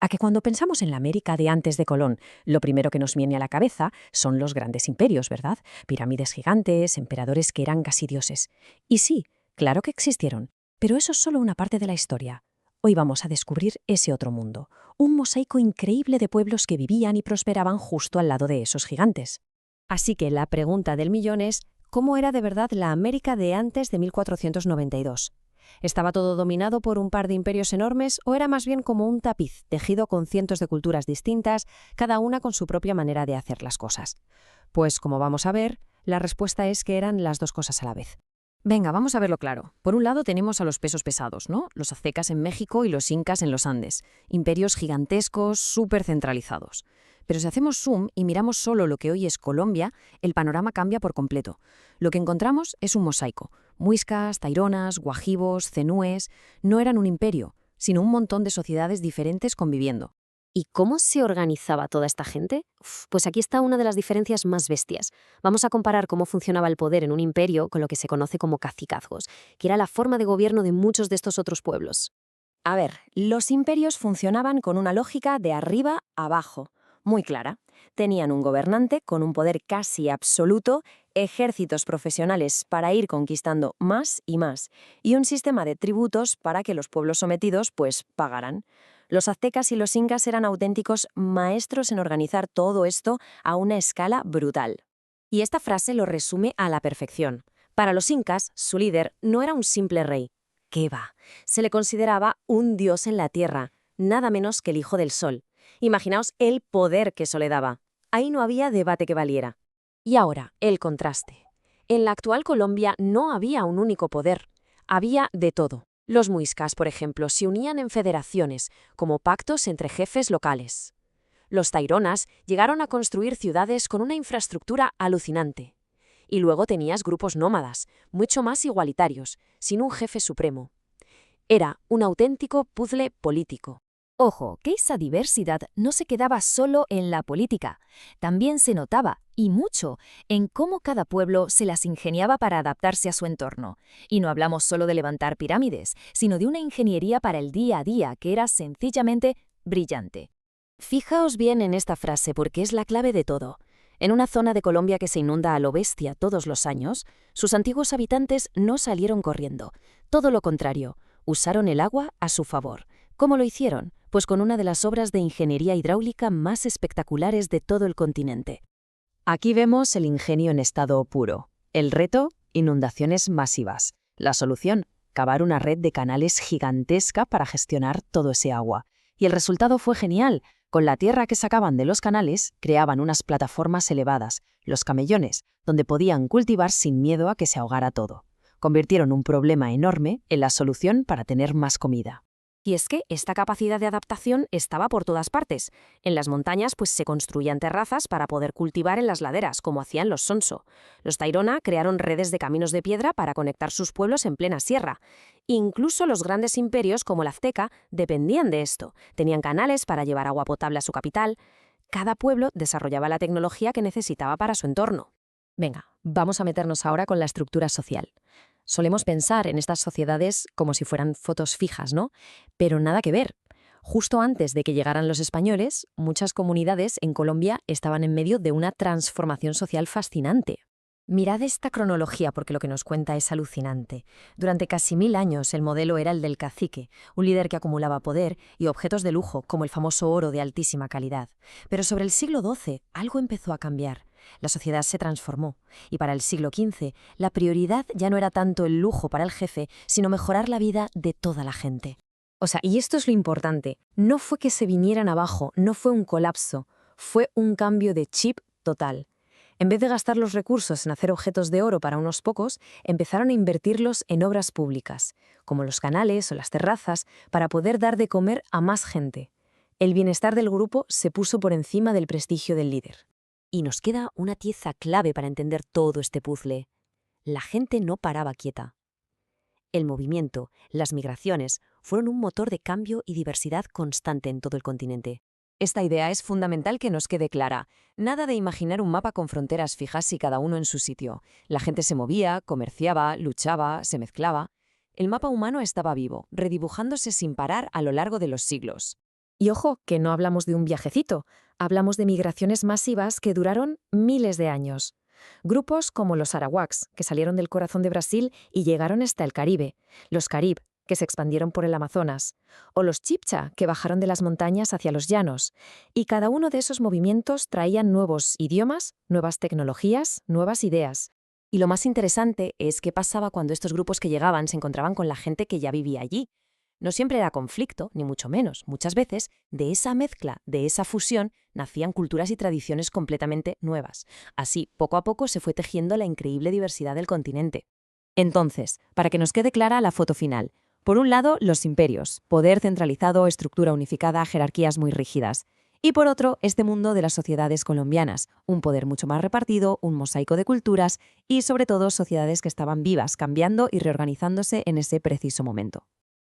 A que cuando pensamos en la América de antes de Colón, lo primero que nos viene a la cabeza son los grandes imperios, ¿verdad? Pirámides gigantes, emperadores que eran casi dioses. Y sí, claro que existieron, pero eso es solo una parte de la historia. Hoy vamos a descubrir ese otro mundo, un mosaico increíble de pueblos que vivían y prosperaban justo al lado de esos gigantes. Así que la pregunta del millón es, ¿cómo era de verdad la América de antes de 1492? ¿Estaba todo dominado por un par de imperios enormes o era más bien como un tapiz tejido con cientos de culturas distintas, cada una con su propia manera de hacer las cosas? Pues como vamos a ver, la respuesta es que eran las dos cosas a la vez. Venga, vamos a verlo claro. Por un lado tenemos a los pesos pesados, ¿no? Los aztecas en México y los incas en los Andes. Imperios gigantescos, súper centralizados. Pero si hacemos zoom y miramos solo lo que hoy es Colombia, el panorama cambia por completo. Lo que encontramos es un mosaico. Muiscas, taironas, guajivos, cenúes. No eran un imperio, sino un montón de sociedades diferentes conviviendo. ¿Y cómo se organizaba toda esta gente? Pues aquí está una de las diferencias más bestias. Vamos a comparar cómo funcionaba el poder en un imperio con lo que se conoce como cacicazgos, que era la forma de gobierno de muchos de estos otros pueblos. A ver, los imperios funcionaban con una lógica de arriba a abajo, muy clara. Tenían un gobernante con un poder casi absoluto, ejércitos profesionales para ir conquistando más y más, y un sistema de tributos para que los pueblos sometidos pues pagaran. Los aztecas y los incas eran auténticos maestros en organizar todo esto a una escala brutal. Y esta frase lo resume a la perfección. Para los incas, su líder no era un simple rey. ¿Qué va? Se le consideraba un dios en la tierra, nada menos que el hijo del sol. Imaginaos el poder que eso le daba. Ahí no había debate que valiera. Y ahora, el contraste. En la actual Colombia no había un único poder. Había de todo. Los muiscas, por ejemplo, se unían en federaciones, como pactos entre jefes locales. Los taironas llegaron a construir ciudades con una infraestructura alucinante. Y luego tenías grupos nómadas, mucho más igualitarios, sin un jefe supremo. Era un auténtico puzzle político. Ojo, que esa diversidad no se quedaba solo en la política. También se notaba, y mucho, en cómo cada pueblo se las ingeniaba para adaptarse a su entorno. Y no hablamos solo de levantar pirámides, sino de una ingeniería para el día a día que era sencillamente brillante. Fijaos bien en esta frase porque es la clave de todo. En una zona de Colombia que se inunda a lo bestia todos los años, sus antiguos habitantes no salieron corriendo. Todo lo contrario, usaron el agua a su favor. ¿Cómo lo hicieron? Pues con una de las obras de ingeniería hidráulica más espectaculares de todo el continente. Aquí vemos el ingenio en estado puro. El reto, inundaciones masivas. La solución, cavar una red de canales gigantesca para gestionar todo ese agua. Y el resultado fue genial. Con la tierra que sacaban de los canales, creaban unas plataformas elevadas, los camellones, donde podían cultivar sin miedo a que se ahogara todo. Convirtieron un problema enorme en la solución para tener más comida. Y es que esta capacidad de adaptación estaba por todas partes. En las montañas pues se construían terrazas para poder cultivar en las laderas, como hacían los Sonso. Los Tairona crearon redes de caminos de piedra para conectar sus pueblos en plena sierra. Incluso los grandes imperios como el azteca dependían de esto. Tenían canales para llevar agua potable a su capital. Cada pueblo desarrollaba la tecnología que necesitaba para su entorno. Venga, vamos a meternos ahora con la estructura social. Solemos pensar en estas sociedades como si fueran fotos fijas, ¿no? Pero nada que ver. Justo antes de que llegaran los españoles, muchas comunidades en Colombia estaban en medio de una transformación social fascinante. Mirad esta cronología porque lo que nos cuenta es alucinante. Durante casi 1000 años el modelo era el del cacique, un líder que acumulaba poder y objetos de lujo como el famoso oro de altísima calidad. Pero sobre el siglo XII algo empezó a cambiar. La sociedad se transformó, y para el siglo XV la prioridad ya no era tanto el lujo para el jefe, sino mejorar la vida de toda la gente. O sea, y esto es lo importante, no fue que se vinieran abajo, no fue un colapso, fue un cambio de chip total. En vez de gastar los recursos en hacer objetos de oro para unos pocos, empezaron a invertirlos en obras públicas, como los canales o las terrazas, para poder dar de comer a más gente. El bienestar del grupo se puso por encima del prestigio del líder. Y nos queda una pieza clave para entender todo este puzzle. La gente no paraba quieta. El movimiento, las migraciones, fueron un motor de cambio y diversidad constante en todo el continente. Esta idea es fundamental que nos quede clara. Nada de imaginar un mapa con fronteras fijas y cada uno en su sitio. La gente se movía, comerciaba, luchaba, se mezclaba. El mapa humano estaba vivo, redibujándose sin parar a lo largo de los siglos. Y ojo, que no hablamos de un viajecito, hablamos de migraciones masivas que duraron miles de años. Grupos como los arawaks, que salieron del corazón de Brasil y llegaron hasta el Caribe, los carib, que se expandieron por el Amazonas, o los chibcha, que bajaron de las montañas hacia los llanos. Y cada uno de esos movimientos traían nuevos idiomas, nuevas tecnologías, nuevas ideas. Y lo más interesante es qué pasaba cuando estos grupos que llegaban se encontraban con la gente que ya vivía allí. No siempre era conflicto, ni mucho menos. Muchas veces, de esa mezcla, de esa fusión, nacían culturas y tradiciones completamente nuevas. Así, poco a poco se fue tejiendo la increíble diversidad del continente. Entonces, para que nos quede clara la foto final. Por un lado, los imperios, poder centralizado, estructura unificada, jerarquías muy rígidas. Y por otro, este mundo de las sociedades colombianas, un poder mucho más repartido, un mosaico de culturas y, sobre todo, sociedades que estaban vivas, cambiando y reorganizándose en ese preciso momento.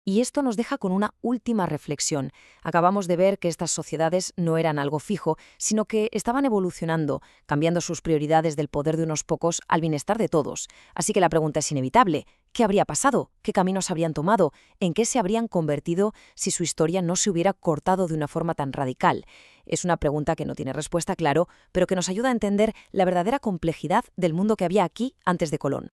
Y esto nos deja con una última reflexión. Acabamos de ver que estas sociedades no eran algo fijo, sino que estaban evolucionando, cambiando sus prioridades del poder de unos pocos al bienestar de todos. Así que la pregunta es inevitable. ¿Qué habría pasado? ¿Qué caminos habrían tomado? ¿En qué se habrían convertido si su historia no se hubiera cortado de una forma tan radical? Es una pregunta que no tiene respuesta, claro, pero que nos ayuda a entender la verdadera complejidad del mundo que había aquí antes de Colón.